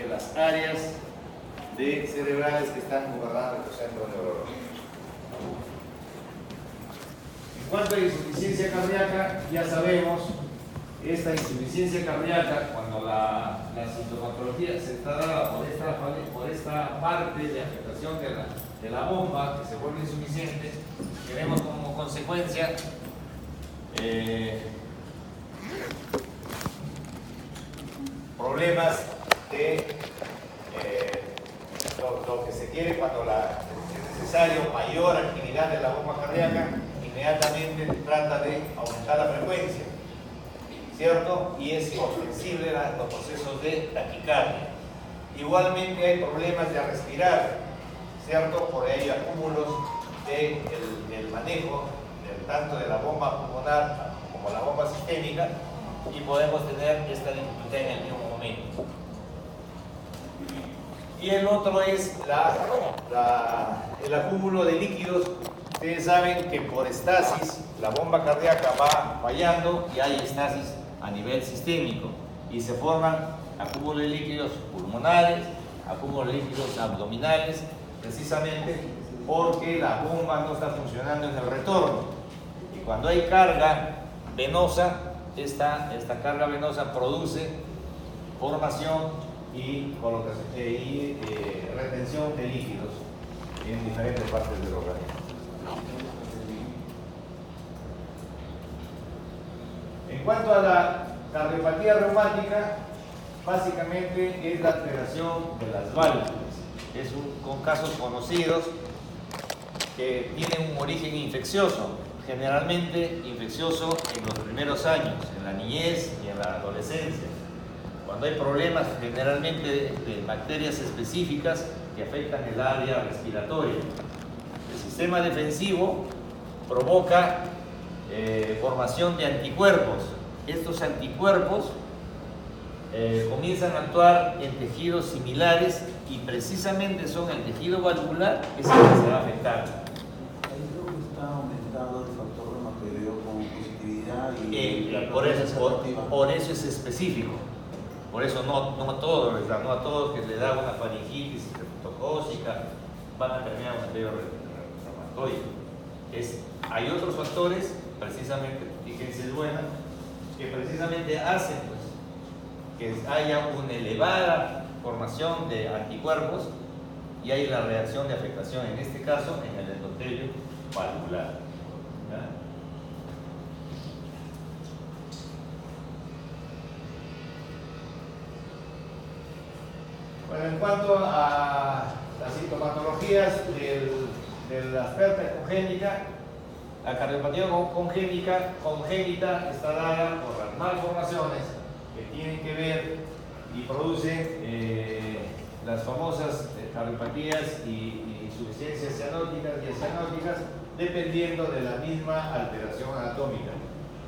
de las áreas cerebrales que están gobernando el centro neurológico. En cuanto a insuficiencia cardíaca, ya sabemos, esta insuficiencia cardíaca, cuando la sintomatología se está dada por esta parte de afectación de la bomba que se vuelve insuficiente, tenemos como consecuencia problemas de lo que se quiere cuando es necesario mayor actividad de la bomba cardíaca, inmediatamente trata de aumentar la frecuencia, ¿cierto? Y es ostensible los procesos de taquicardia. Igualmente hay problemas de respirar, ¿cierto? Por ahí hay acúmulos del manejo tanto de la bomba pulmonar como la bomba sistémica, y podemos tener esta dificultad en el mismo momento. Y el otro es el acúmulo de líquidos. Ustedes saben que por estasis la bomba cardíaca va fallando y hay estasis a nivel sistémico y se forman acúmulos de líquidos pulmonares, acúmulos de líquidos abdominales, precisamente porque la bomba no está funcionando en el retorno. Y cuando hay carga venosa, esta carga venosa produce formación y retención de líquidos en diferentes partes del organismo. En cuanto a la cardiopatía reumática, básicamente es la alteración de las válvulas. Con casos conocidos que tienen un origen infeccioso, generalmente infeccioso en los primeros años, en la niñez y en la adolescencia, cuando hay problemas generalmente de bacterias específicas que afectan el área respiratoria. El sistema defensivo provoca formación de anticuerpos. Estos anticuerpos comienzan a actuar en tejidos similares y precisamente son el tejido valvular que es el que se va a afectar. Ahí creo que está aumentado el factor reumatoideo con positividad y por eso es específico. Por eso no a todos que le da una faringitis estreptocócica van a terminar un anterior reumatoide. Hay otros factores, precisamente, fíjense, que precisamente hacen que haya una elevada formación de anticuerpos y hay la reacción de afectación, en este caso, en el endotelio valvular. ¿Ya? Bueno, en cuanto a las sintomatologías de la asperte congénita, la cardiopatía congénita está dada por las malformaciones que tienen que ver y producen las famosas cardiopatías y insuficiencias cianóticas y acianóticas, dependiendo de la misma alteración anatómica,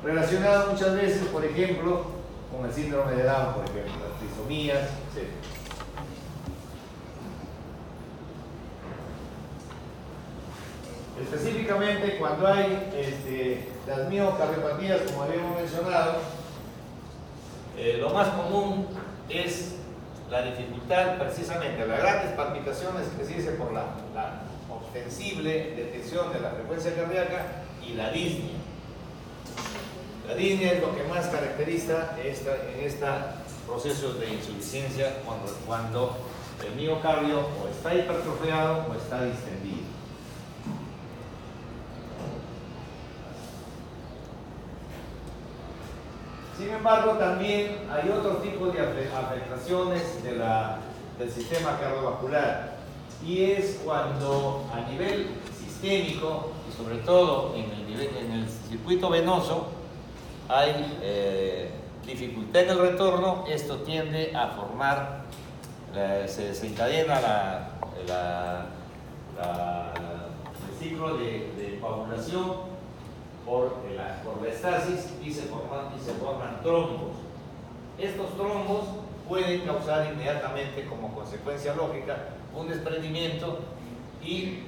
relacionada muchas veces, por ejemplo, con el síndrome de Down, por ejemplo, las trisomías, etc. Específicamente cuando hay las miocardiopatías, como habíamos mencionado, lo más común es la dificultad, precisamente las grandes palpitaciones que se dice por la ostensible detección de la frecuencia cardíaca y la disnea. La disnea es lo que más caracteriza en estos procesos de insuficiencia cuando el miocardio o está hipertrofiado o está distendido. Sin embargo, también hay otro tipo de afectaciones del sistema cardiovascular, y es cuando a nivel sistémico y sobre todo en el circuito venoso hay dificultad en el retorno. Esto tiende a formar, se desencadena el ciclo de coagulación por la estasis y se forman trombos. Estos trombos pueden causar inmediatamente, como consecuencia lógica, un desprendimiento y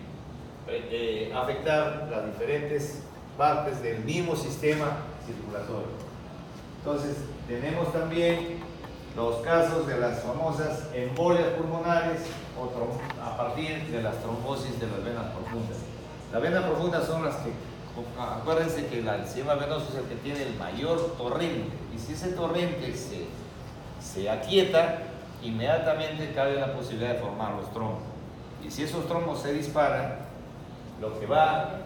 afectar las diferentes partes del mismo sistema circulatorio. Entonces, tenemos también los casos de las famosas embolias pulmonares a partir de las trombosis de las venas profundas. Las venas profundas son las que, acuérdense que el sistema venoso es el que tiene el mayor torrente, y si ese torrente se aquieta, inmediatamente cabe la posibilidad de formar los trombos. Y si esos trombos se disparan, lo que va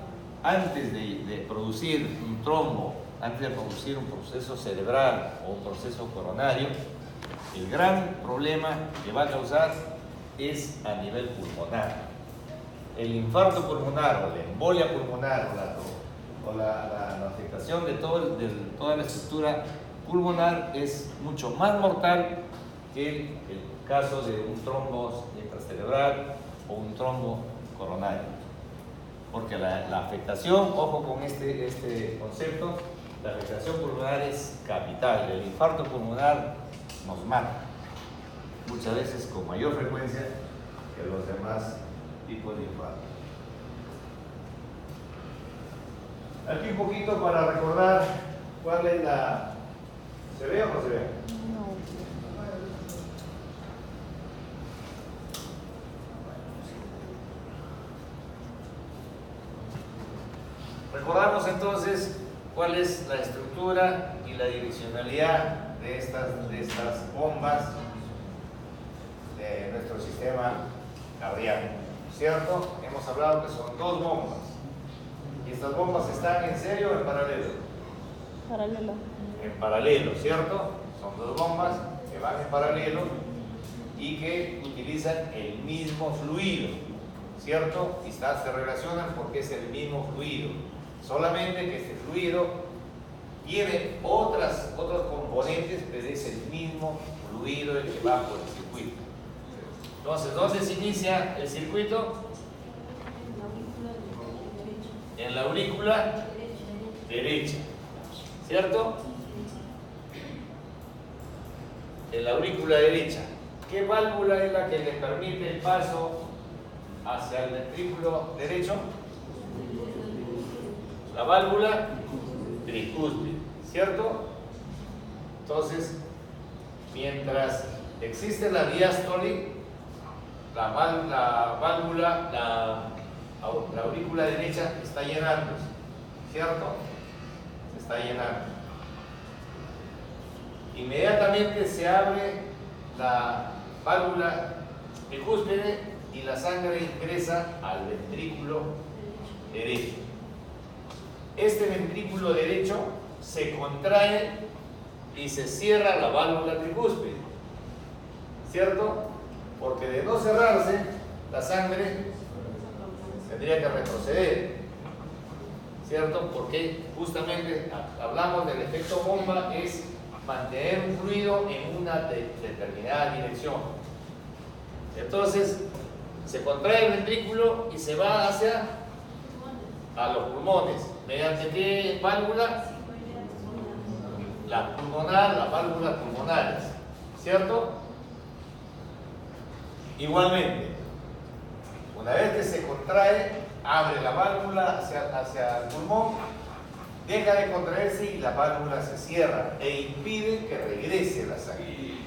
antes de producir un trombo, antes de producir un proceso cerebral o un proceso coronario, el gran problema que va a causar es a nivel pulmonar. El infarto pulmonar o la embolia pulmonar o la afectación de toda la estructura pulmonar es mucho más mortal que el caso de un trombo intracerebral o un trombo coronario. Porque la afectación, ojo con este concepto, la afectación pulmonar es capital. El infarto pulmonar nos mata, muchas veces con mayor frecuencia que los demás tipos de infarto. Aquí un poquito para recordar cuál es la... ¿Se ve o no se ve? No. Recordamos entonces cuál es la estructura y la direccionalidad de estas bombas de nuestro sistema cardíaco, ¿cierto? Hemos hablado que son dos bombas. ¿Y estas bombas están en serio o en paralelo? Paralelo. En paralelo, ¿cierto? Son dos bombas que van en paralelo y que utilizan el mismo fluido, ¿cierto? Y se relacionan porque es el mismo fluido. Solamente que este fluido tiene otros componentes, pero es el mismo fluido el que va por el circuito. Entonces, ¿dónde se inicia el circuito? En la aurícula derecha, ¿cierto? En la aurícula derecha. ¿Qué válvula es la que le permite el paso hacia el ventrículo derecho? La válvula tricúspide, ¿cierto? Entonces, mientras existe la diástole, la aurícula derecha está llenándose, ¿cierto? Se está llenando. Inmediatamente se abre la válvula tricúspide y la sangre ingresa al ventrículo derecho. Este ventrículo derecho se contrae y se cierra la válvula tricúspide, ¿cierto? Porque de no cerrarse, la sangre tendría que retroceder, ¿cierto? Porque justamente hablamos del efecto bomba, es mantener un fluido en una determinada dirección. Entonces, se contrae el ventrículo y se va hacia los pulmones. ¿Mediante qué válvula? La pulmonar, las válvulas pulmonares, ¿cierto? Igualmente, una vez que se contrae, abre la válvula hacia el pulmón, deja de contraerse y la válvula se cierra e impide que regrese la sangre.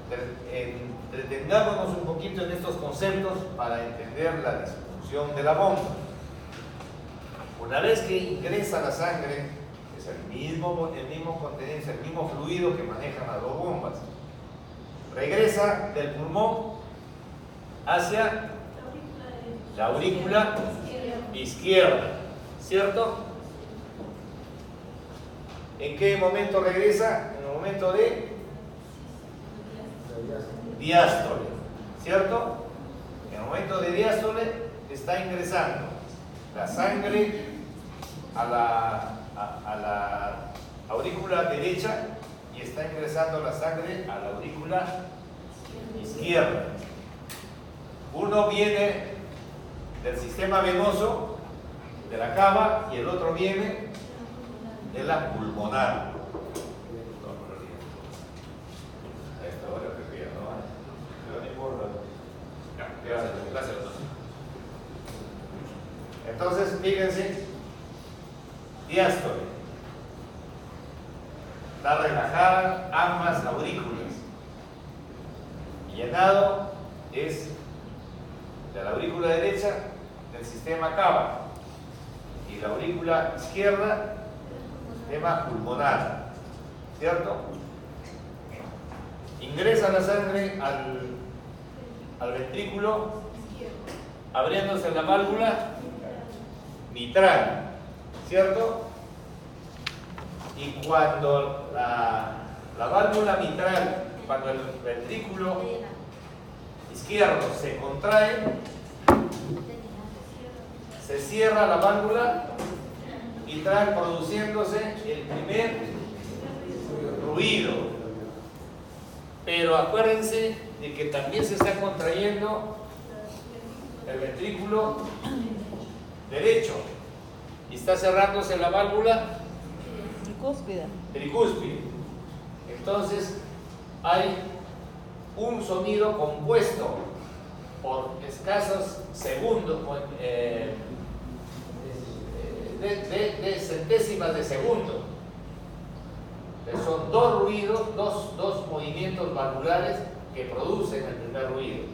Entonces, entretengámonos un poquito en estos conceptos para entender la disfunción de la bomba. Una vez que ingresa la sangre, es el mismo contenido, el mismo fluido que manejan las dos bombas. Regresa del pulmón hacia la aurícula izquierda, ¿cierto? ¿En qué momento regresa? En el momento de diástole, ¿cierto? En el momento de diástole está ingresando la sangre a la aurícula derecha y está ingresando la sangre a la aurícula izquierda. Uno viene del sistema venoso, de la cava, y el otro viene de la pulmonar. Entonces, fíjense, diástole, la ambas aurículas. Y llenado es de la aurícula derecha del sistema cava y la aurícula izquierda sistema pulmonar, ¿cierto? Ingresa la sangre al ventrículo abriéndose la válvula mitral, ¿cierto? Y cuando la válvula mitral, cuando el ventrículo izquierdo se contrae, se cierra la válvula mitral produciéndose el primer ruido. Pero acuérdense de que también se está contrayendo el ventrículo derecho y está cerrándose la válvula tricúspide. Entonces hay un sonido compuesto por escasos segundos, de centésimas de segundo. Son dos ruidos, dos movimientos valvulares que producen el primer ruido.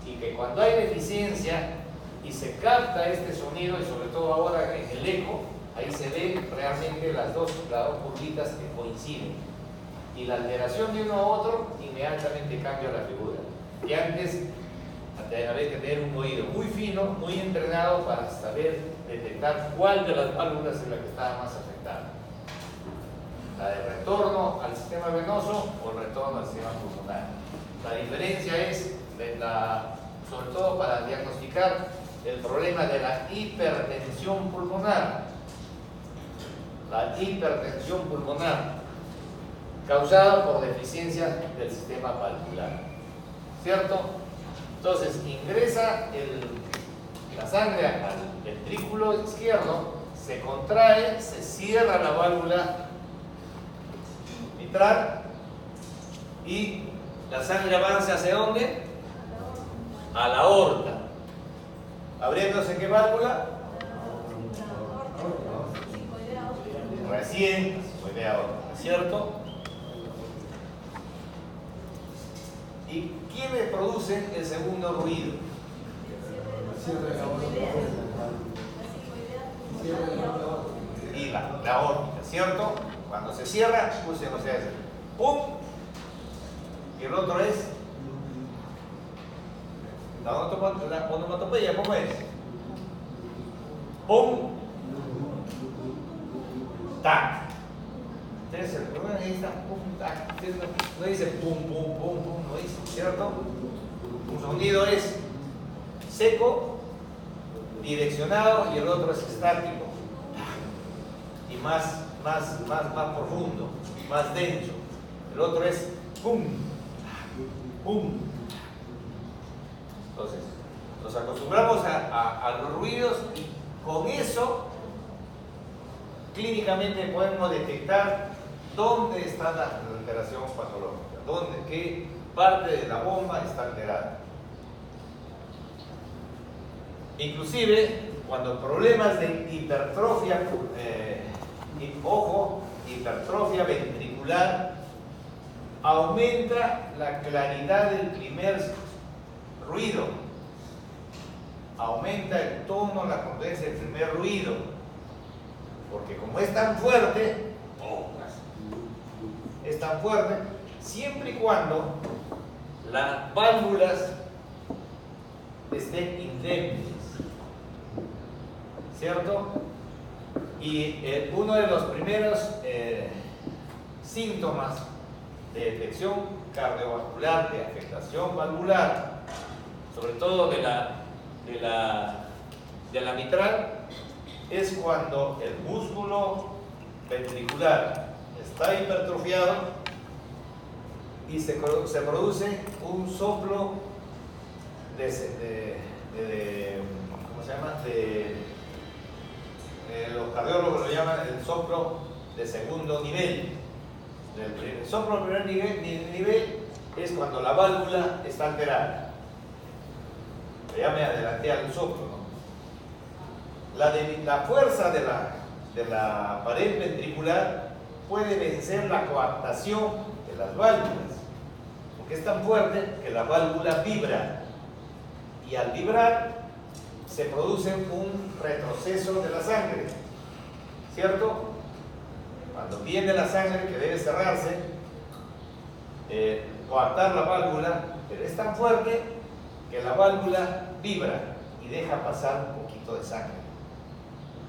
Y que cuando hay deficiencia y se capta este sonido, y sobre todo ahora en el eco, ahí se ven realmente las dos curvitas que coinciden. Y la alteración de uno a otro inmediatamente cambia la figura. Y antes había que tener un oído muy fino, muy entrenado para saber detectar cuál de las válvulas es la que estaba más afectada. La de retorno al sistema venoso o el retorno al sistema pulmonar. La diferencia es, sobre todo para diagnosticar el problema de la hipertensión pulmonar. La hipertensión pulmonar causada por deficiencia del sistema valvular, ¿cierto? Entonces ingresa la sangre al ventrículo izquierdo, se contrae, se cierra la válvula mitral y la sangre avanza ¿hacia dónde? A la aorta. ¿Abriéndose qué válvula? Recién de aorta, ¿cierto? ¿Y quiénes producen el segundo ruido? Y la aórtica, ¿cierto? Cuando se cierra, pues se hace ¡pum! Y el otro es la onomatopeya, ¿cómo es? ¡Pum! ¡Tac! Ustedes se recuerdan, ahí está ¡pum! ¡Tac! Ustedes no dice ¡pum! ¡Pum! ¡Pum! ¡Pum! No dice, ¿cierto? Un sonido es seco, direccionado, y el otro es estático y más profundo, más denso. El otro es ¡pum! ¡Pum! Entonces, nos acostumbramos a los ruidos y con eso clínicamente podemos detectar dónde está la alteración patológica, qué parte de la bomba está alterada. Inclusive, cuando problemas de hipertrofia, hipertrofia ventricular, aumenta la claridad del primer ruido, aumenta el tono, la potencia del primer ruido, porque como es tan fuerte, siempre y cuando las válvulas estén indemnes, ¿cierto? Y uno de los primeros síntomas de detección cardiovascular, de afectación valvular, sobre todo de la mitral, es cuando el músculo ventricular está hipertrofiado y se produce un soplo ¿cómo se llama? Los cardiólogos lo llaman el soplo de segundo nivel. El soplo de primer nivel es cuando la válvula está alterada. Ya me adelanté al soplo, ¿no? La fuerza de la pared ventricular puede vencer la coaptación de las válvulas, porque es tan fuerte que la válvula vibra, y al vibrar se produce un retroceso de la sangre, ¿cierto? Cuando viene la sangre que debe cerrarse, coaptar la válvula, pero es tan fuerte que la válvula vibra y deja pasar un poquito de sangre.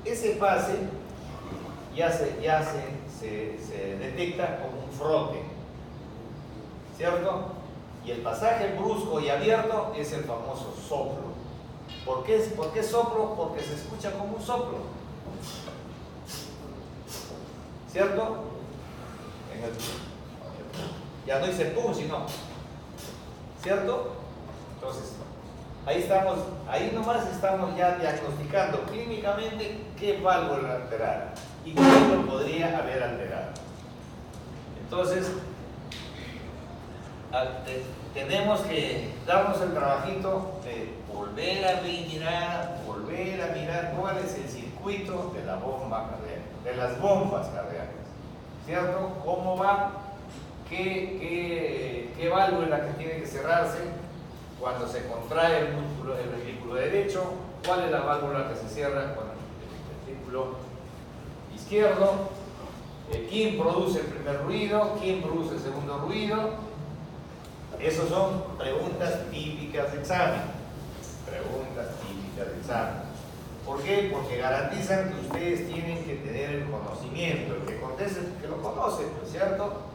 Ese pase ya se detecta como un frote, ¿cierto? Y el pasaje brusco y abierto es el famoso soplo. ¿Por qué soplo? Porque se escucha como un soplo, ¿cierto? Ya no dice pum, sino, ¿cierto? Entonces, ahí nomás estamos ya diagnosticando clínicamente qué válvula alterar y qué lo podría haber alterado. Entonces, tenemos que darnos el trabajito de volver a mirar cuál es el circuito de la bomba cardíaca, de las bombas cardíacas, ¿cierto? ¿Cómo va? ¿Qué válvula es la que tiene que cerrarse cuando se contrae el ventrículo derecho? ¿Cuál es la válvula que se cierra con el ventrículo izquierdo? ¿Quién produce el primer ruido? ¿Quién produce el segundo ruido? Esas son preguntas típicas de examen. ¿Por qué? Porque garantizan que ustedes tienen que tener el conocimiento. El que conteste, que lo conoce, ¿no es cierto?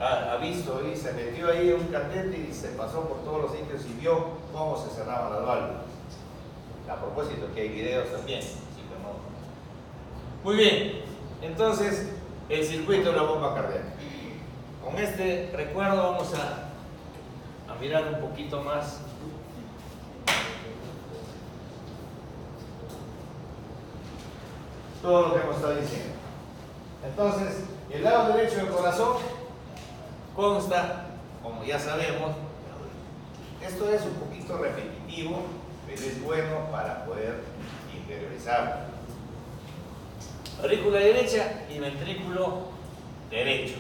Ha visto y se metió ahí en un catete y se pasó por todos los sitios y vio cómo se cerraban las válvulas. A propósito que hay videos también. Sí, no. Muy bien, entonces el circuito de la bomba cardíaca. Con este recuerdo vamos a mirar un poquito más todo lo que hemos estado diciendo. Entonces, el lado derecho del corazón consta, como ya sabemos, esto es un poquito repetitivo, pero es bueno para poder interiorizarlo. Aurícula derecha y ventrículo derecho.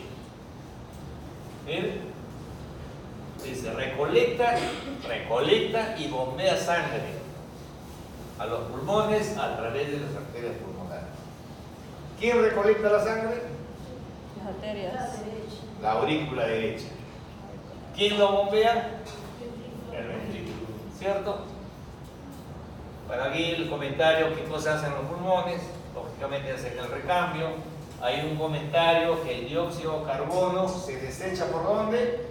¿Bien? Dice, recolecta y bombea sangre a los pulmones a través de las arterias pulmonares. ¿Quién recolecta la sangre? Las arterias. La aurícula derecha. ¿Quién lo bombea? El ventrículo, ¿cierto? Para aquí el comentario, ¿qué cosas hacen los pulmones? Lógicamente hacen el recambio. Hay un comentario que el dióxido de carbono se desecha ¿por dónde?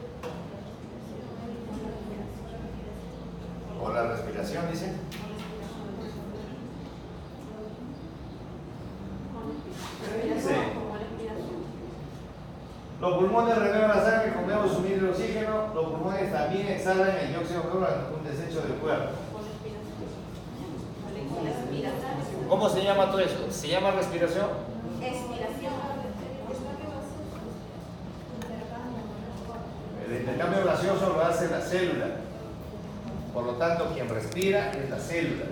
Por la respiración, dice. Sí. Los pulmones renuevan la sangre con nuevo suministro de oxígeno. Los pulmones también exhalan el dióxido de carbono, un desecho del cuerpo. ¿Cómo se llama todo eso? ¿Se llama respiración? Expiración. El intercambio gaseoso lo hace la célula. Por lo tanto, quien respira es la célula.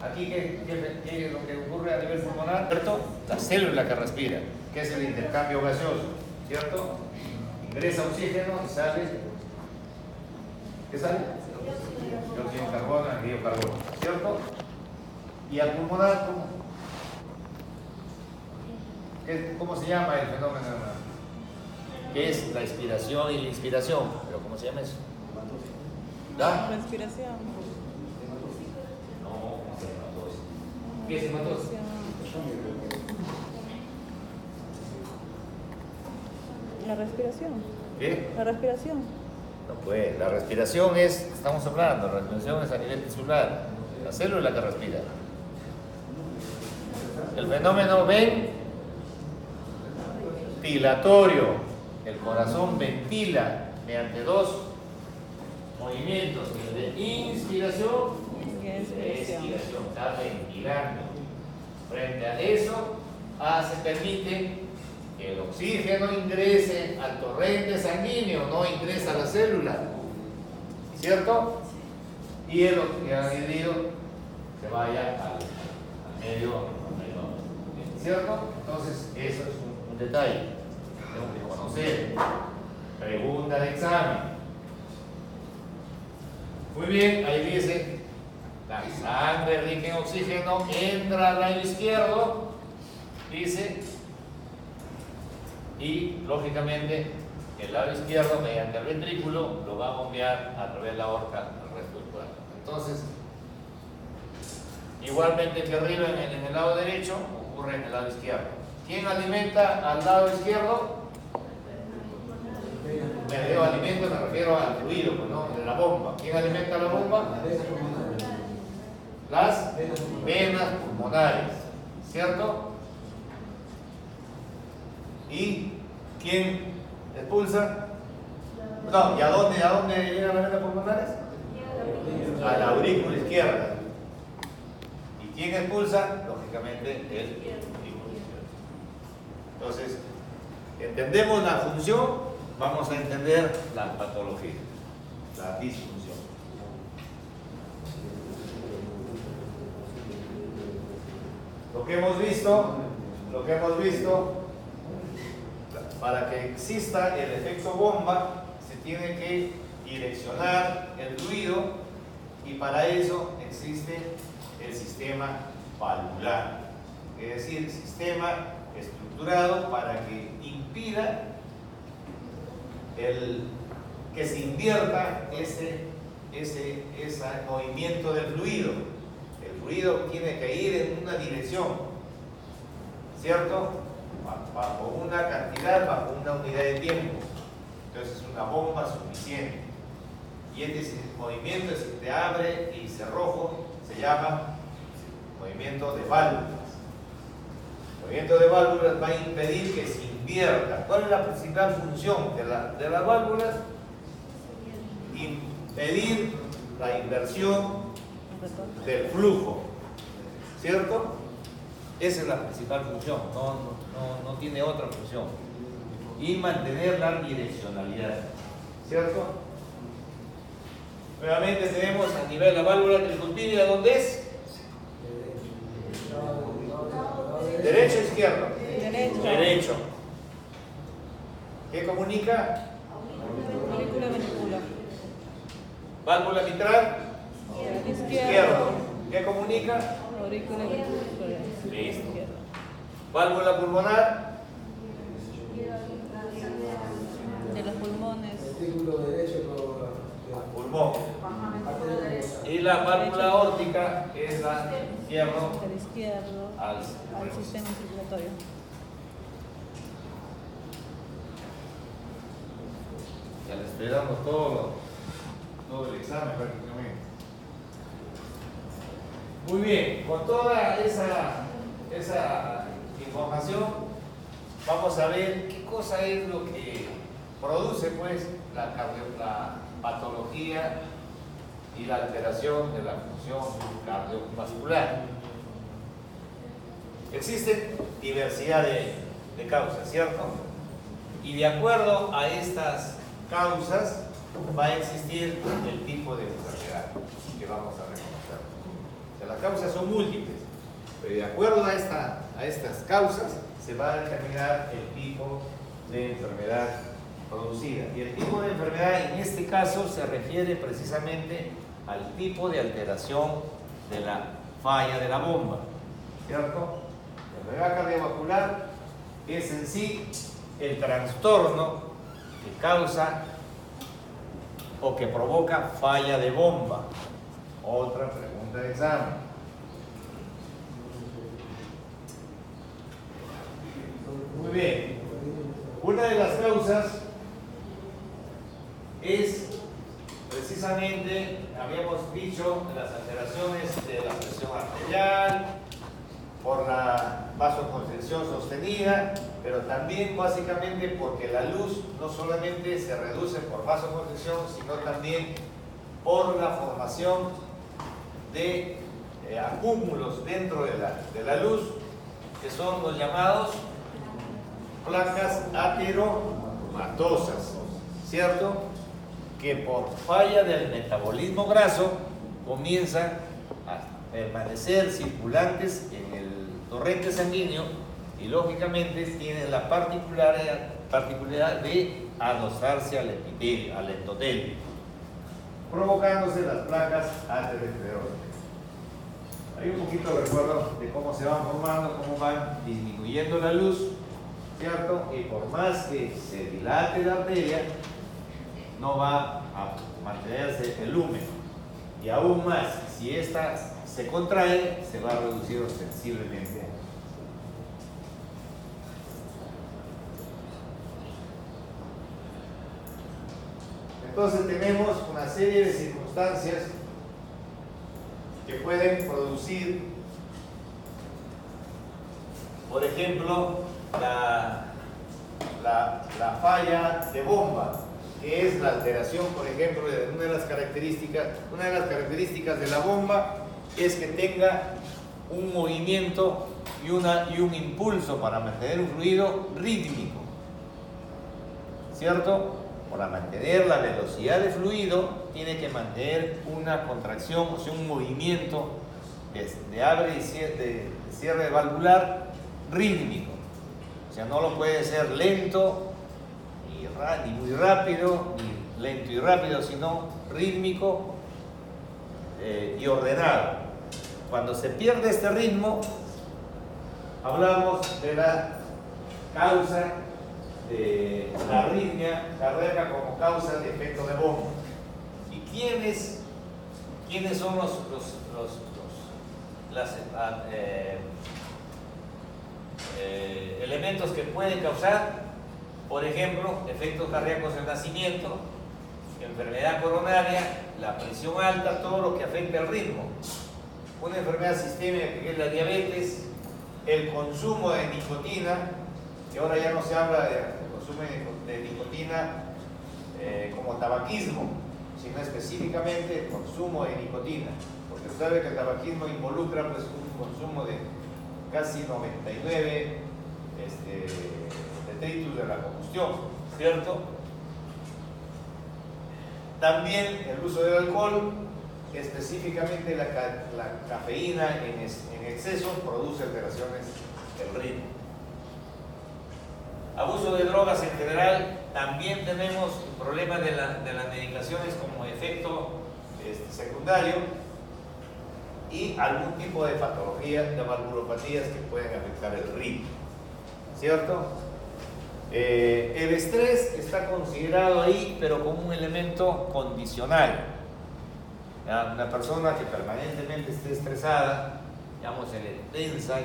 Aquí, ¿qué es lo que ocurre a nivel pulmonar? ¿Cierto? La célula que respira, que es el intercambio gaseoso, ¿cierto? Ingresa oxígeno y sale. ¿Qué sale? Dióxido de carbono, anhídrido de carbono, ¿cierto? Y al pulmonar, ¿cómo se llama el fenómeno? ¿Qué es la expiración y la inspiración? ¿Pero cómo se llama eso? ¿Da? Respiración. No, ¿qué es hematosis? La respiración. ¿Qué? La respiración. No, pues, la respiración estamos hablando, la respiración es a nivel tisular, la célula que respira. El fenómeno ventilatorio, el corazón ventila mediante dos movimientos, el de inspiración y el de expiración, está ventilando. Frente a eso, se permite que el oxígeno ingrese al torrente sanguíneo, no ingresa a la célula, ¿cierto? Y el anhídrido se vaya al medio, ¿cierto? Entonces, eso es un detalle. Tengo que conocer. Pregunta de examen. Muy bien, ahí dice, la sangre rica en oxígeno entra al lado izquierdo, dice, y lógicamente el lado izquierdo mediante el ventrículo lo va a bombear a través de la aorta al resto del cuerpo. Entonces, igualmente que arriba en el lado derecho, ocurre en el lado izquierdo. ¿Quién alimenta al lado izquierdo? Me digo alimento, me refiero al fluido, pues, ¿no? De la bomba. ¿Quién alimenta la bomba? Las venas pulmonares, ¿cierto? ¿Y quién expulsa? No, ¿y a dónde llegan las venas pulmonares? A la aurícula izquierda. ¿Y quién expulsa? Lógicamente el aurícula izquierda. Entonces, entendemos la función, vamos a entender la patología, la disfunción. Lo que hemos visto, para que exista el efecto bomba, se tiene que direccionar el fluido y para eso existe el sistema valvular, es decir, sistema estructurado para que impida que se invierta ese movimiento del fluido. El fluido tiene que ir en una dirección, ¿cierto? Bajo una cantidad, bajo una unidad de tiempo. Entonces es una bomba suficiente. Y este movimiento, si te abre y cerrojo, se llama movimiento de válvulas. El movimiento de válvulas va a impedir que se invierta. ¿Cuál es la principal función de las válvulas? Impedir la inversión del flujo, ¿cierto? Esa es la principal función, no tiene otra función. Y mantener la direccionalidad, ¿cierto? Nuevamente tenemos a nivel de la válvula tricuspidia, ¿dónde es? ¿Derecho o izquierdo? Derecho. ¿Qué comunica? Aurícula ventrículo. Válvula mitral. Izquierdo. ¿Qué comunica? Aurícula ventrículo. Listo. Válvula pulmonar. De los pulmones. Ventrículo derecho, Pulmón. Y la válvula aórtica es la izquierdo Del izquierdo al sistema circulatorio. Ya le estoy dando todo el examen prácticamente. Muy bien, con toda esa información vamos a ver qué cosa es lo que produce pues la patología y la alteración de la función cardiovascular. Existen diversidad de causas, ¿cierto? Y de acuerdo a estas causas va a existir el tipo de enfermedad que vamos a reconocer. O sea, las causas son múltiples, pero de acuerdo a estas causas se va a determinar el tipo de enfermedad producida. Y el tipo de enfermedad en este caso se refiere precisamente al tipo de alteración de la falla de la bomba, ¿cierto? La enfermedad cardiovascular es en sí el trastorno que causa o que provoca falla de bomba. Otra pregunta de examen. Muy bien. Una de las causas es precisamente, habíamos dicho, las alteraciones de la presión arterial, por la vasoconstricción sostenida, pero también básicamente porque la luz no solamente se reduce por vasoconstricción, sino también por la formación de acúmulos dentro de la luz, que son los llamados placas ateromatosas, ¿cierto? Que por falla del metabolismo graso comienzan a permanecer circulantes en el torrente sanguíneo y lógicamente tienen la particularidad de adosarse al epitelio, al endotelio, provocándose las placas aterosclerosas. Hay un poquito de recuerdo de cómo se van formando, cómo van disminuyendo la luz, ¿cierto? Y por más que se dilate la arteria, no va a mantenerse el lumen. Y aún más, si ésta se contrae, se va a reducir sensiblemente. Entonces tenemos una serie de circunstancias que pueden producir, por ejemplo, la falla de bomba, que es la alteración, por ejemplo, de una de las características de la bomba es que tenga un movimiento y un impulso para mantener un fluido rítmico, ¿cierto? Para mantener la velocidad de fluido tiene que mantener una contracción, o sea, un movimiento de abre y cierre valvular rítmico. O sea, no lo puede ser lento, ni muy rápido, ni lento y rápido, sino rítmico y ordenado. Cuando se pierde este ritmo, hablamos de la causa de la arritmia cardíaca como causa de efecto de bomba. ¿Y quiénes son los elementos que pueden causar, por ejemplo, efectos cardíacos del nacimiento, enfermedad coronaria, la presión alta, todo lo que afecta al ritmo, una enfermedad sistémica que es la diabetes, el consumo de nicotina, que ahora ya no se habla de consumo de nicotina como tabaquismo, sino específicamente el consumo de nicotina, porque usted sabe que el tabaquismo involucra pues un consumo de casi 99 detritus de la combustión, ¿cierto? También el uso del alcohol, específicamente la cafeína en exceso, produce alteraciones del ritmo. Abuso de drogas en general, también tenemos problemas de las medicaciones como efecto secundario y algún tipo de patología, de valvulopatías que pueden afectar el ritmo, ¿cierto? El estrés está considerado ahí, pero como un elemento condicional. ¿Ya? Una persona que permanentemente esté estresada, digamos, tensa,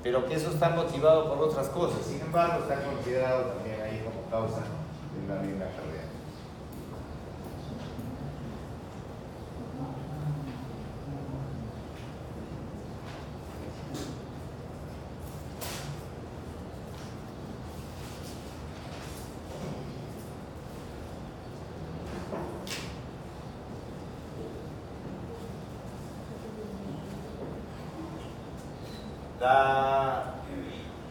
pero que eso está motivado por otras cosas, sin embargo, está considerado también ahí como causa de una arritmia cardíaca.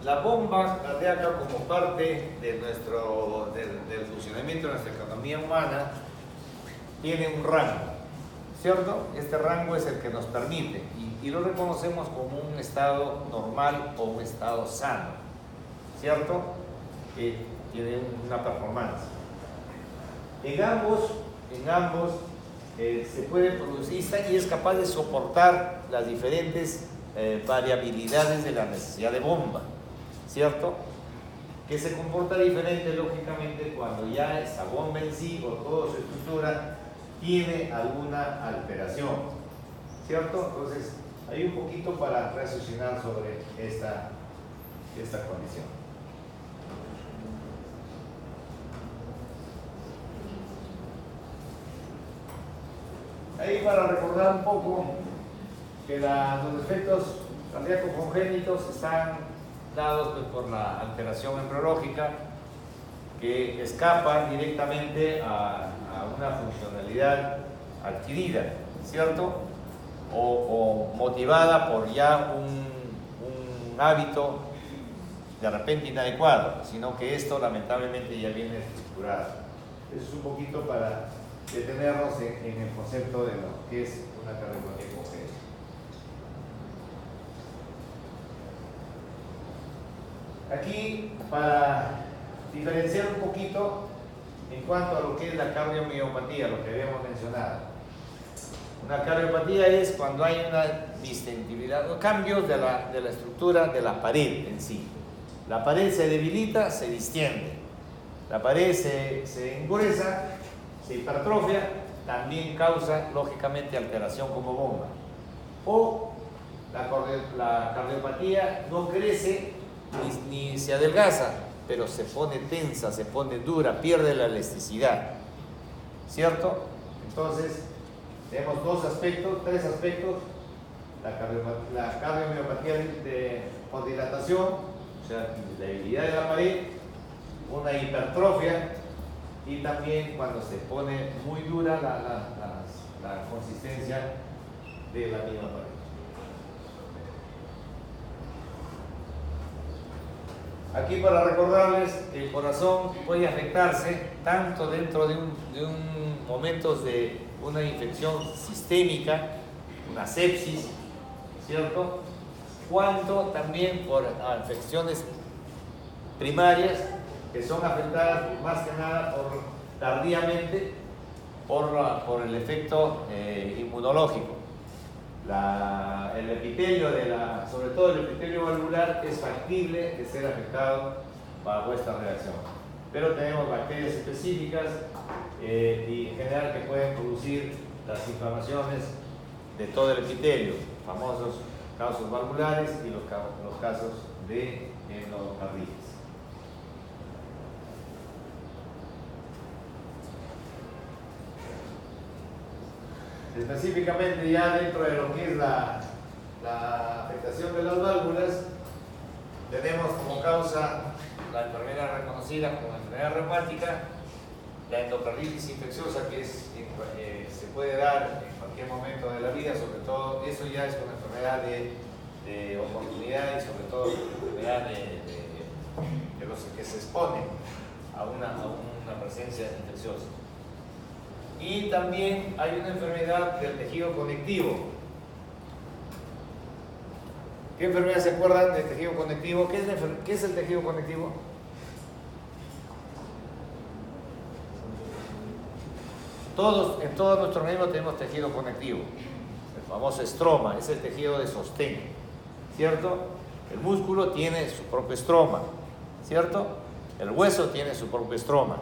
La bomba cardíaca como parte de del funcionamiento de nuestra economía humana tiene un rango, ¿cierto? Este rango es el que nos permite y lo reconocemos como un estado normal o un estado sano, ¿cierto? Que tiene una performance. En ambos se puede producir y es capaz de soportar las diferentes variabilidades de la necesidad de bomba, ¿cierto? Que se comporta diferente lógicamente cuando ya esa bomba en sí o toda su estructura tiene alguna alteración, ¿cierto? Entonces hay un poquito para reflexionar sobre esta condición. Ahí para recordar un poco que los efectos cardíacos congénitos están dados pues, por la alteración embriológica que escapa directamente a una funcionalidad adquirida, ¿cierto? O motivada por ya un hábito de repente inadecuado, sino que esto lamentablemente ya viene estructurado. Eso es un poquito para detenernos en el concepto de lo que es una cardiopatía congénita. Aquí, para diferenciar un poquito en cuanto a lo que es la cardiomiopatía, lo que habíamos mencionado. Una cardiopatía es cuando hay una distensibilidad o cambios de la estructura de la pared en sí. La pared se debilita, se distiende. La pared se engruesa, se hipertrofia, también causa lógicamente alteración como bomba. O la cardiopatía no crece ni se adelgaza, pero se pone tensa, se pone dura, pierde la elasticidad. ¿Cierto? Entonces, tenemos tres aspectos. La cardiomiopatía por dilatación, o sea, la debilidad de la pared, una hipertrofia y también cuando se pone muy dura la consistencia de la misma pared. Aquí para recordarles que el corazón puede afectarse tanto dentro de un momentos de una infección sistémica, una sepsis, ¿cierto? Cuanto también por infecciones primarias que son afectadas más que nada tardíamente por el efecto inmunológico. El epitelio sobre todo el epitelio valvular es factible de ser afectado bajo esta reacción. Pero tenemos bacterias específicas y en general que pueden producir las inflamaciones de todo el epitelio, famosos casos valvulares y los casos de endocarditis. Específicamente ya dentro de lo que es la afectación de las válvulas, tenemos como causa la enfermedad reconocida como enfermedad reumática, la endocarditis infecciosa que se puede dar en cualquier momento de la vida, sobre todo eso ya es una enfermedad de oportunidad y sobre todo una enfermedad de los que se exponen a una presencia infecciosa. Y también hay una enfermedad del tejido conectivo. ¿Qué enfermedad se acuerdan del tejido conectivo? ¿Qué es el tejido conectivo? En todo nuestro organismo tenemos tejido conectivo. El famoso estroma es el tejido de sostén, ¿cierto? El músculo tiene su propio estroma, ¿cierto? El hueso tiene su propio estroma.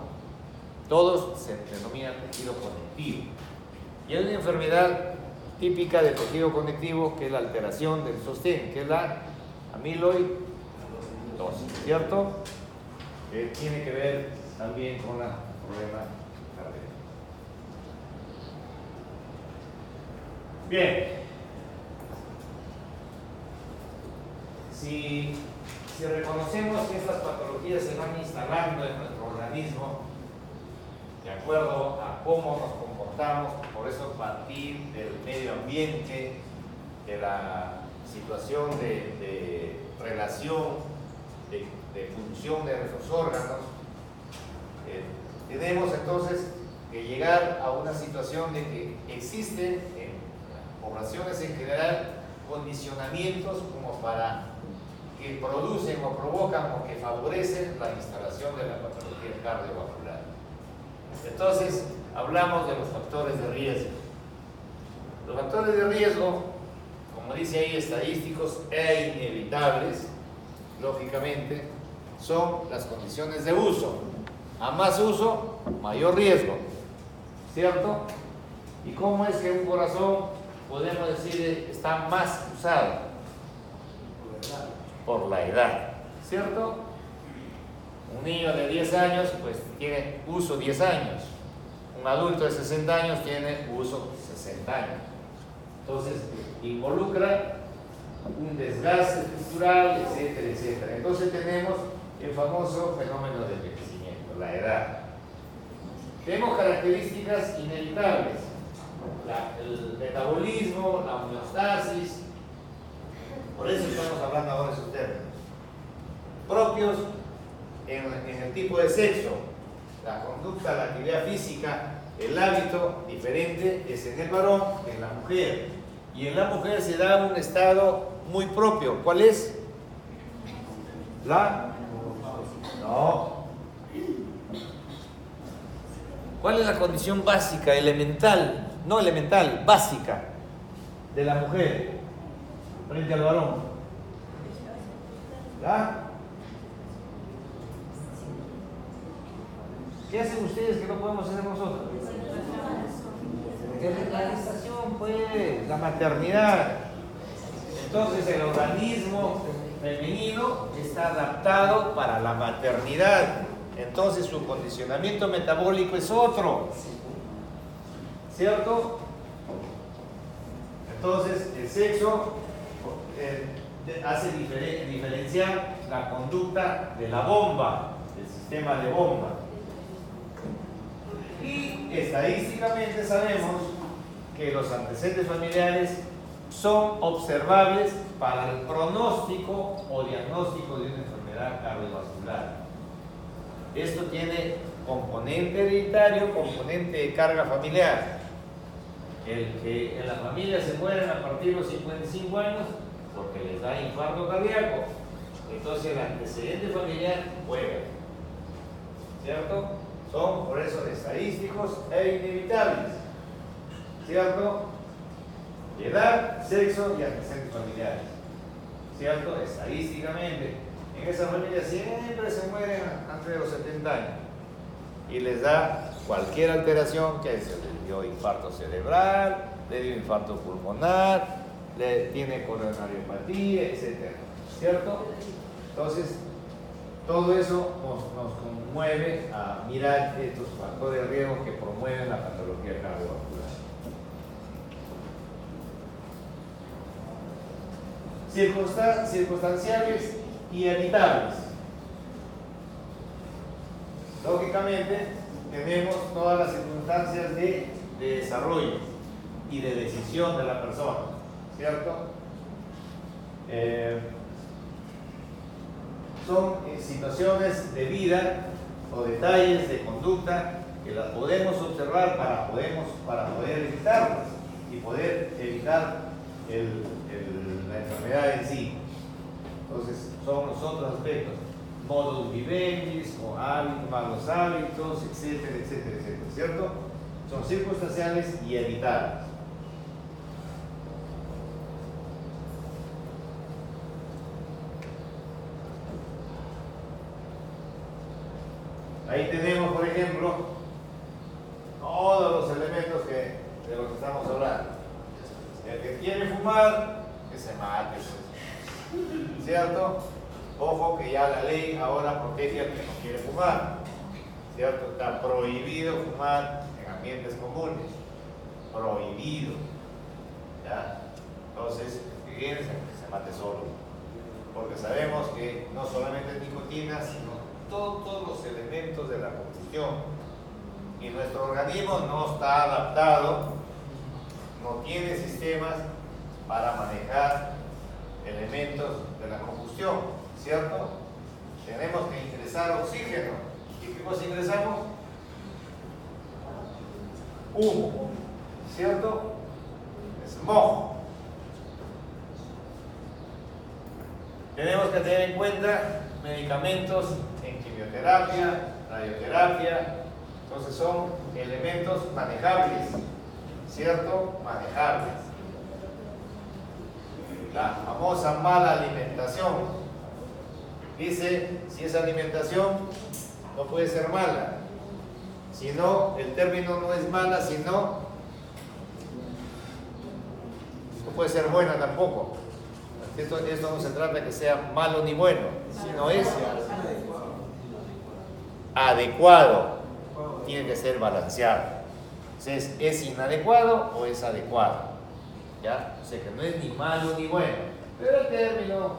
Todos se denominan tejido conectivo. Y hay una enfermedad típica del tejido conectivo que es la alteración del sostén, que es la amiloidosis, ¿cierto? Que tiene que ver también con el problema cardíaco. Bien. Si reconocemos que estas patologías se van instalando en nuestro organismo, de acuerdo a cómo nos comportamos, por eso partir del medio ambiente, de la situación de relación, de función de nuestros órganos, tenemos entonces que llegar a una situación de que existen en poblaciones en general condicionamientos como para que producen o provocan o que favorecen la instalación de la patología cardiovascular. Entonces, hablamos de los factores de riesgo. Los factores de riesgo, como dice ahí, estadísticos e inevitables, lógicamente, son las condiciones de uso. A más uso, mayor riesgo, ¿cierto? ¿Y cómo es que un corazón, podemos decir, está más usado? Por la edad, ¿cierto? Un niño de 10 años pues tiene uso 10 años, un adulto de 60 años tiene uso 60 años. Entonces involucra un desgaste estructural, etcétera, etcétera. Entonces tenemos el famoso fenómeno del envejecimiento, la edad. Tenemos características inevitables, el metabolismo, la homeostasis. Por eso estamos hablando ahora de esos términos propios en el tipo de sexo, la conducta, la actividad física, el hábito diferente es en el varón que en la mujer. Y en la mujer se da un estado muy propio. ¿Cuál es? La No. ¿Cuál es la condición básica, elemental, no elemental, básica de la mujer frente al varón? ¿Ya? ¿Qué hacen ustedes que no podemos hacer nosotros? La gestación, pues, la maternidad. Entonces el organismo femenino está adaptado para la maternidad. Entonces su condicionamiento metabólico es otro. ¿Cierto? Entonces el sexo hace diferenciar la conducta de la bomba, del sistema de bomba. Y estadísticamente sabemos que los antecedentes familiares son observables para el pronóstico o diagnóstico de una enfermedad cardiovascular. Esto tiene componente hereditario, componente de carga familiar. El que en la familia se mueren a partir de los 55 años porque les da infarto cardíaco. Entonces el antecedente familiar juega. ¿Cierto? Son por eso estadísticos e inevitables. ¿Cierto? Edad, sexo y antecedentes familiares. ¿Cierto? Estadísticamente. En esa familia siempre se mueren antes de los 70 años. Y les da cualquier alteración, que se les dio infarto cerebral, le dio infarto pulmonar, le tiene coronariopatía, etc. ¿Cierto? Entonces, todo eso nos conmueve a mirar estos factores de riesgo que promueven la patología cardiovascular. Circunstanciales y evitables. Lógicamente, tenemos todas las circunstancias de desarrollo y de decisión de la persona, ¿cierto? Son situaciones de vida o detalles de conducta que las podemos observar para poder evitarlas y poder evitar la enfermedad en sí. Entonces, son los otros aspectos, modus vivendi, o hábitos, malos hábitos, etcétera, etcétera, etcétera, ¿cierto? Son circunstanciales y evitables. Ahí tenemos, por ejemplo, todos los elementos de los que estamos hablando. El que quiere fumar, que se mate, ¿cierto? Ojo que ya la ley ahora protege al que no quiere fumar, ¿cierto? Está prohibido fumar en ambientes comunes, prohibido, ¿ya? Entonces, fíjense que se mate solo, porque sabemos que no solamente es nicotina, sino todos los elementos de la combustión, y nuestro organismo no está adaptado, no tiene sistemas para manejar elementos de la combustión, ¿cierto? Tenemos que ingresar oxígeno. ¿Y qué cosa ingresamos? Humo, ¿cierto? Smog. Tenemos que tener en cuenta medicamentos en quimioterapia, radioterapia. Entonces son elementos manejables, ¿cierto? Manejables. La famosa mala alimentación. Dice, si esa alimentación no puede ser mala, sino, el término no es mala, sino no puede ser buena tampoco. Esto no se trata de que sea malo ni bueno, sino es adecuado. Tiene que ser balanceado. Entonces, ¿es inadecuado o es adecuado? ¿Ya? O sea que no es ni malo ni bueno, pero el término,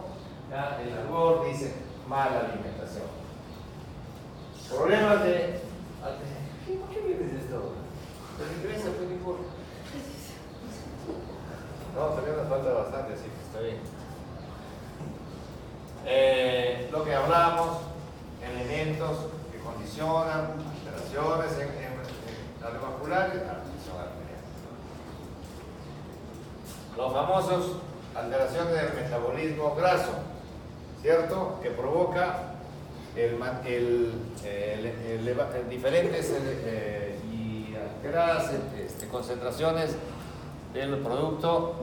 ¿ya? El argot dice mala alimentación. Problemas de... ¿Por qué vienes esto? ¿Te interesa? Pues no importa. No, todavía nos falta bastante, así que está bien. Lo que hablamos, elementos que condicionan alteraciones cardiovasculares, alteración arterial. Los famosos alteraciones del metabolismo graso, ¿cierto? Que provoca diferentes y alteradas concentraciones del producto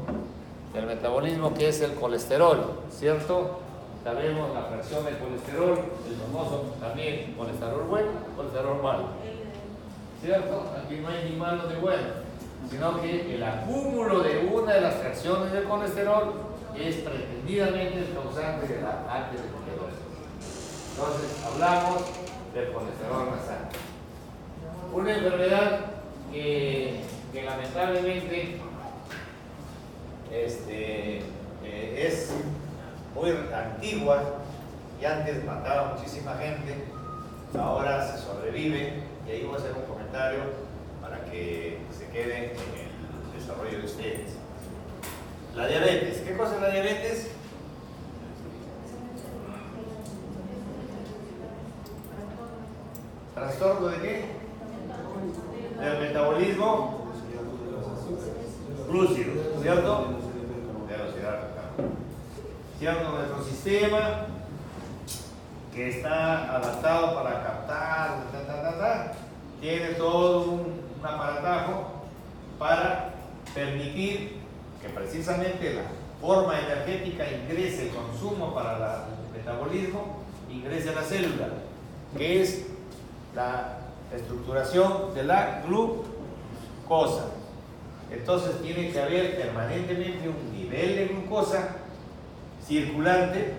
del metabolismo, que es el colesterol, ¿cierto? Sabemos la fracción del colesterol, el famoso también colesterol bueno, colesterol malo, ¿cierto? Aquí no hay ni malo ni bueno, sino que el acúmulo de una de las fracciones del colesterol es pretendidamente el causante de la aterosclerosis. Entonces hablamos del colesterol más alto, una enfermedad que lamentablemente es muy antigua y antes mataba muchísima gente, ahora se sobrevive, y ahí voy a hacer un comentario para que se quede en el desarrollo de ustedes. La diabetes. ¿Qué cosa es la diabetes? ¿Trastorno de qué? Del metabolismo glúcido, ¿cierto? De los hidratos, ¿cierto? Nuestro sistema que está adaptado para captar, tiene todo un aparatajo para permitir que precisamente la forma energética ingrese, el consumo para el metabolismo, ingrese a la célula, que es la estructuración de la glucosa. Entonces tiene que haber permanentemente un nivel de glucosa circulante,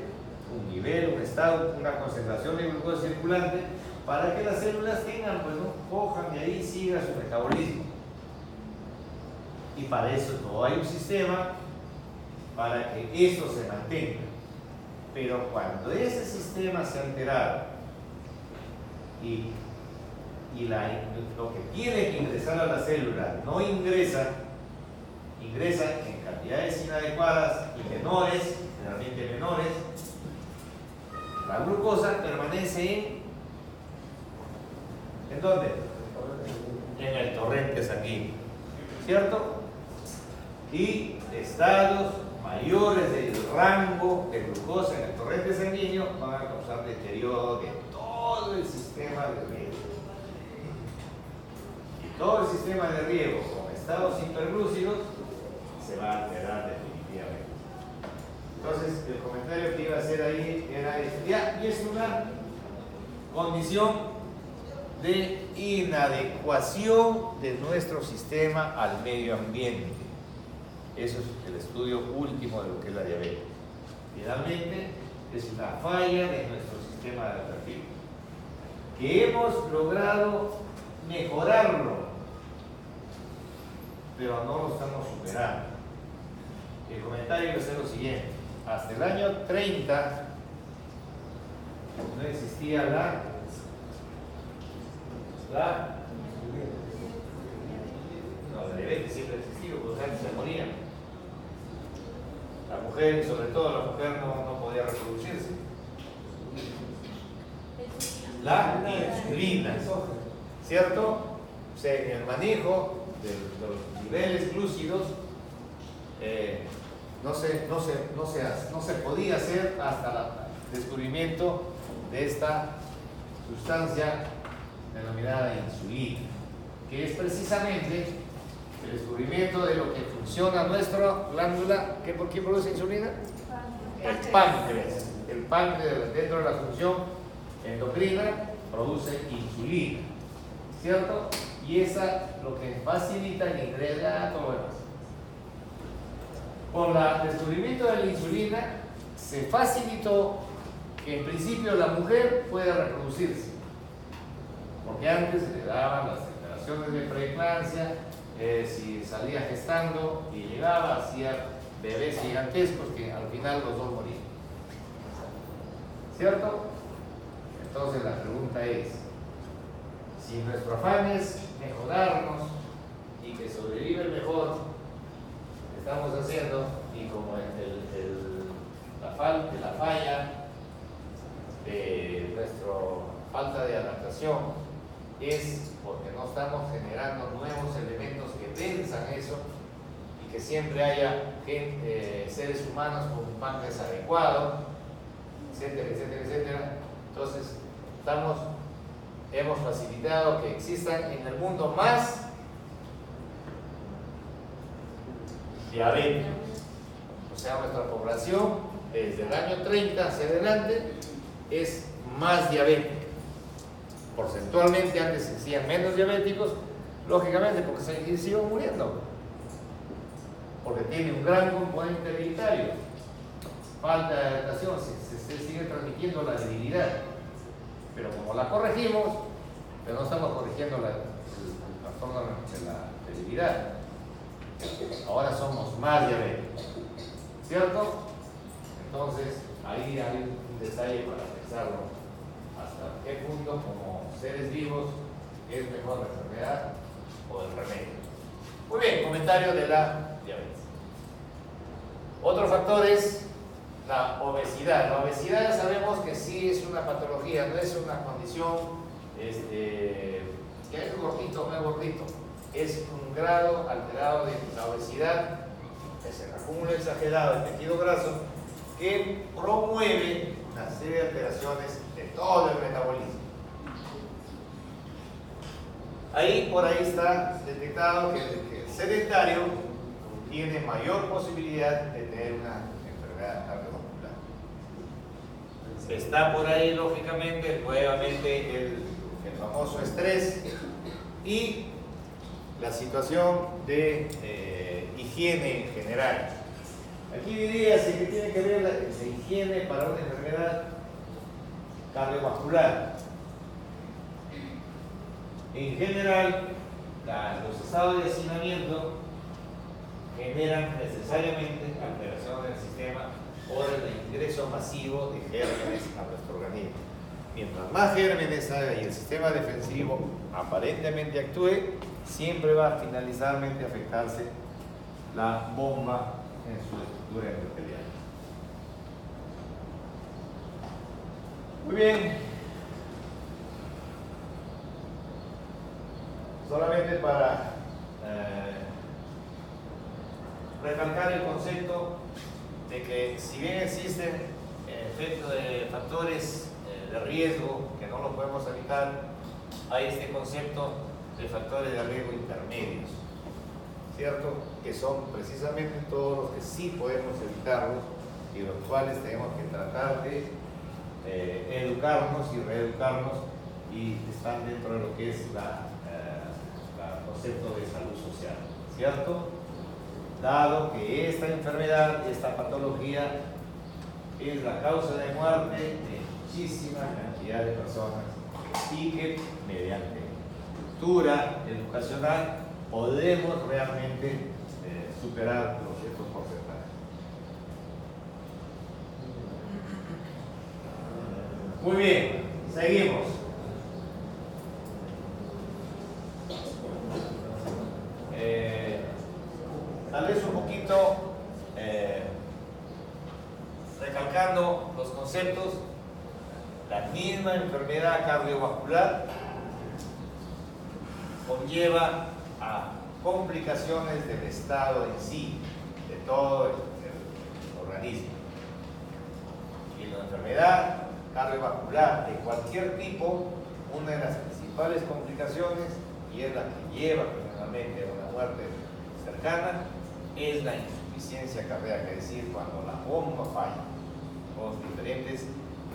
un nivel, un estado, una concentración de glucosa circulante, para que las células tengan, pues no cojan de ahí y siga su metabolismo. Y para eso no hay un sistema para que eso se mantenga. Pero cuando ese sistema se ha alterado y lo que tiene que ingresar a la célula no ingresa en cantidades inadecuadas y menores, generalmente menores, la glucosa permanece ¿en dónde? En el torrente sanguíneo, ¿cierto? Y estados mayores del rango de glucosa en el torrente sanguíneo van a causar deterioro de todo el sistema de riego. Y todo el sistema de riego con estados hiperglúcidos se va a alterar definitivamente. Entonces, el comentario que iba a hacer ahí era y es una condición de inadecuación de nuestro sistema al medio ambiente. Eso es el estudio último de lo que es la diabetes. Finalmente, es una falla de nuestro sistema adaptativo, que hemos logrado mejorarlo, pero no lo estamos superando. El comentario va a ser lo siguiente: hasta el año 30 no existía la diabetes siempre ha existido, pues antes se morían. La mujer, sobre todo la mujer, no podía reproducirse. La insulina, ¿cierto? O sea, en el manejo de los niveles glúcidos no se podía hacer hasta el descubrimiento de esta sustancia denominada insulina, que es precisamente el descubrimiento de lo que funciona nuestra glándula. ¿Por qué produce insulina? El páncreas. El páncreas, dentro de la función endocrina, produce insulina, ¿cierto? Y esa lo que facilita el ingreso a todo lo demás. Con el descubrimiento de la insulina se facilitó que en principio la mujer pueda reproducirse, porque antes le daban las alteraciones de preeclampsia, si salía gestando y llegaba, hacía bebés gigantescos que al final los dos morían, ¿cierto? Entonces la pregunta es, si nuestro afán es mejorarnos y que sobrevive el mejor, estamos haciendo, y como la falla de nuestra falta de adaptación es porque no estamos generando nuevos elementos que venzan eso y que siempre haya seres humanos con un páncreas adecuado, etcétera, etcétera, etcétera. Entonces, hemos facilitado que existan en el mundo más diabéticos. O sea, nuestra población desde el año 30 hacia adelante es más diabética. Porcentualmente antes existían menos diabéticos, lógicamente porque se siguen muriendo, porque tiene un gran componente hereditario, falta de adaptación, se sigue transmitiendo la debilidad, pero como la corregimos, pero no estamos corrigiendo el trastorno de la debilidad, ahora somos más diabéticos, ¿cierto? Entonces ahí hay un detalle para pensarlo, hasta qué punto como seres vivos es mejor la enfermedad o el remedio. Muy bien, comentario de la diabetes. Otro factor es la obesidad. La obesidad sabemos que sí es una patología, no es una condición que es gordito o no es gordito. Es un grado alterado de la obesidad, es el acúmulo exagerado de tejido graso que promueve una serie de alteraciones de todo el metabolismo. Por ahí está detectado que el sedentario tiene mayor posibilidad de tener una enfermedad cardiovascular. Está por ahí, lógicamente, nuevamente el famoso estrés y la situación de higiene en general. Aquí diría que tiene que ver la higiene para una enfermedad cardiovascular. En general, los estados de hacinamiento generan necesariamente alteración del sistema por el ingreso masivo de gérmenes a nuestro organismo. Mientras más gérmenes haya y el sistema defensivo aparentemente actúe, siempre va a finalizarmente afectarse la bomba en su estructura endotelial. Muy bien. Solamente para recalcar el concepto de que si bien existen efectos de factores de riesgo que no lo podemos evitar, hay este concepto de factores de riesgo intermedios, ¿cierto? Que son precisamente todos los que sí podemos evitarlos y los cuales tenemos que tratar de educarnos y reeducarnos y están dentro de lo que es concepto de salud social, ¿cierto? Dado que esta enfermedad, esta patología es la causa de muerte de muchísima cantidad de personas y que mediante cultura educacional podemos realmente superar los ciertos porcentajes. Muy bien, seguimos. Tal vez un poquito recalcando los conceptos, la misma enfermedad cardiovascular conlleva a complicaciones del estado en sí, de todo el organismo. Y la enfermedad cardiovascular de cualquier tipo, una de las principales complicaciones, y es la que lleva generalmente a una muerte cercana, es la insuficiencia cardíaca, es decir, cuando la bomba falla, con diferentes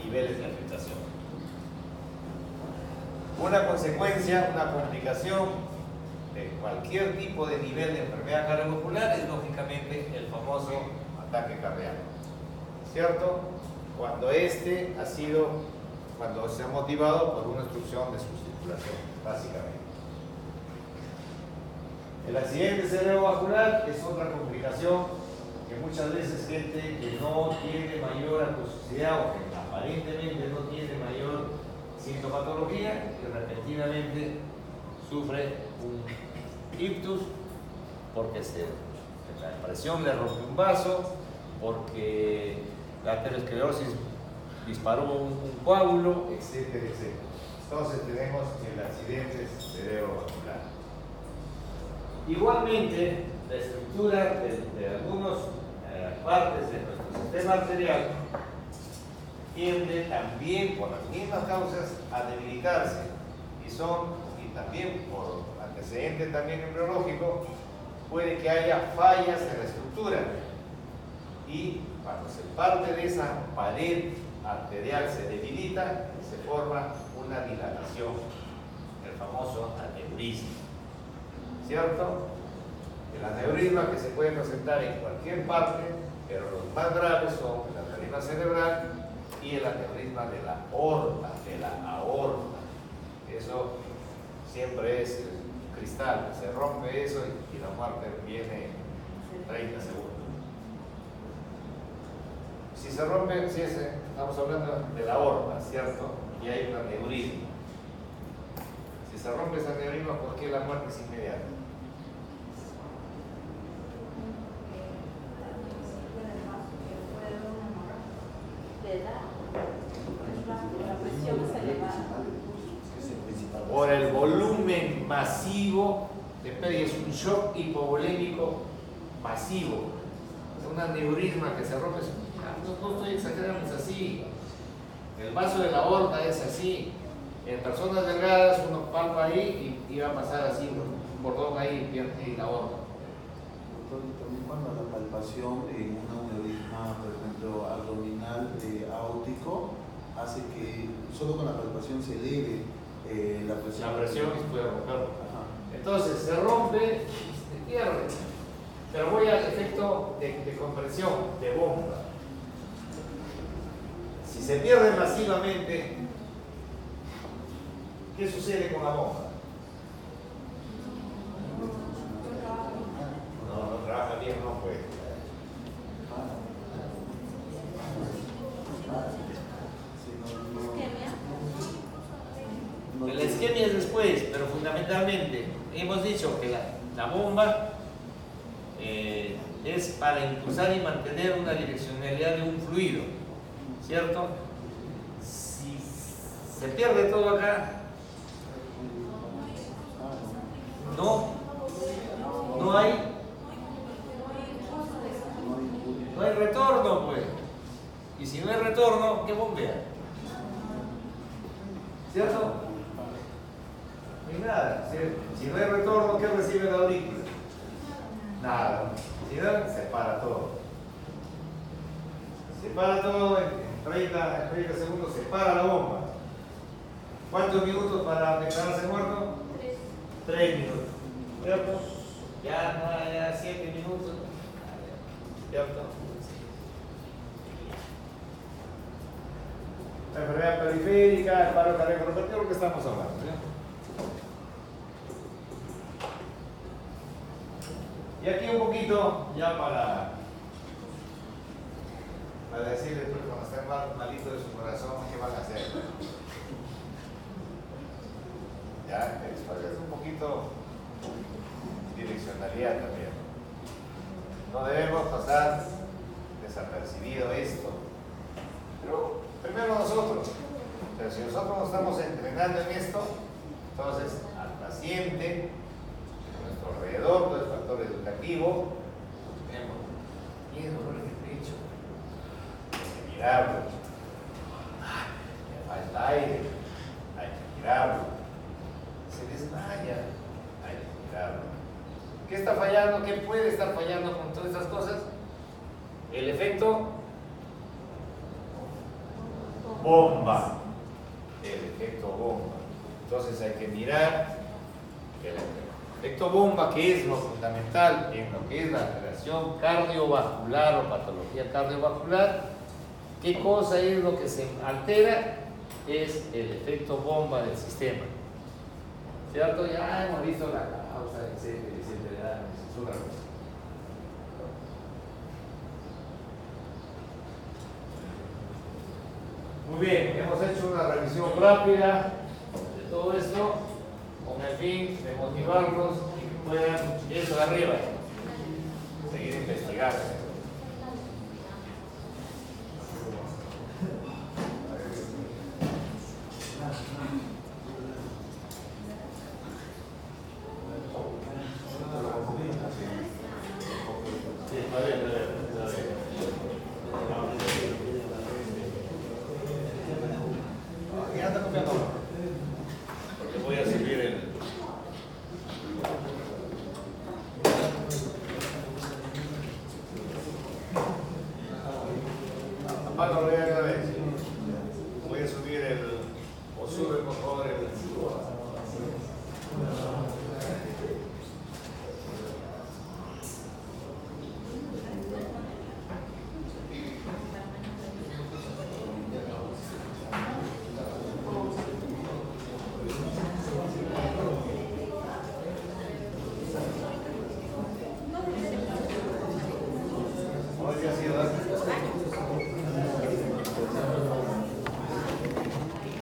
niveles de afectación. Una consecuencia, una complicación de cualquier tipo de nivel de enfermedad cardiovascular es lógicamente el famoso ataque cardíaco, ¿cierto? Cuando cuando se ha motivado por una obstrucción de su circulación, básicamente. El accidente cerebrovascular es otra complicación que muchas veces gente que no tiene mayor acuosidad o que aparentemente no tiene mayor sintomatología y repentinamente sufre un ictus porque la presión le rompe un vaso, porque la aterosclerosis disparó un coágulo, etcétera, etcétera. Entonces tenemos el accidente cerebrovascular. Igualmente, la estructura de algunas partes de nuestro sistema arterial tiende también por las mismas causas a debilitarse y también por antecedente también embriológico puede que haya fallas en la estructura y cuando se parte de esa pared arterial se debilita, se forma una dilatación, el famoso aneurisma, ¿cierto? El aneurisma que se puede presentar en cualquier parte, pero los más graves son el aneurisma cerebral y el aneurisma de la aorta. Eso siempre es cristal, se rompe eso y la muerte viene en 30 segundos. Si se rompe, estamos hablando de la aorta, ¿cierto? Y hay un aneurisma. Si se rompe ese aneurisma, ¿por qué la muerte es inmediata? Por el volumen masivo de pérdida, es un shock hipovolémico masivo. Es un aneurisma que se rompe. No estoy exagerando, es así. El vaso de la aorta es así. En personas delgadas uno palpa ahí y va a pasar así un bordón ahí y la aorta. También cuando la palpación en un aneurisma, por ejemplo, abdominal aórtico, hace que solo con la palpación se eleve la presión. La presión puede romperlo. Entonces se rompe y se pierde. Pero voy al efecto de compresión, de bomba. Si se pierde masivamente, ¿qué sucede con la bomba? No trabaja bien, no puede. La isquemia es después, pero fundamentalmente hemos dicho que la bomba es para impulsar y mantener una direccionalidad de un fluido, ¿cierto? Si se pierde todo acá, no hay retorno, pues. Y si no hay retorno, ¿qué bombea? ¿Cierto? No hay nada. Si no hay retorno, ¿qué recibe la aurícula? Nada. Si no, se para todo. Se para todo en 30 segundos, se para la bomba. ¿Cuántos minutos para declararse muerto? 3 minutos. ¿Cierto? Ya 7 minutos. ¿Cierto? La enfermedad periférica, el paro cardíaco repetido, lo que estamos hablando. Y aquí un poquito, ya para decirles, pues, cuando estén malitos de su corazón, ¿qué van a hacer? Ya, es un poquito direccionalidad también. No debemos pasar desapercibido esto. Pero primero nosotros. Pero si nosotros nos estamos entrenando en esto, entonces al paciente, a nuestro alrededor, todo el factor educativo, tenemos ¿tiene dolor en el pecho? Hay que mirarlo. Me falta aire, hay que mirarlo. Se desmaya, hay que mirarlo. ¿Qué está fallando? ¿Qué puede estar fallando con todas estas cosas? El efecto bomba. El efecto bomba. Entonces hay que mirar el efecto bomba, que es lo fundamental en lo que es la alteración cardiovascular o patología cardiovascular. ¿Qué cosa es lo que se altera? Es el efecto bomba del sistema. ¿Cierto? Ya hemos visto la causa, etcétera, etcétera. Es otra cosa. Muy bien, hemos hecho una revisión rápida de todo esto con el fin de motivarlos y que puedan, eso de arriba, seguir investigando.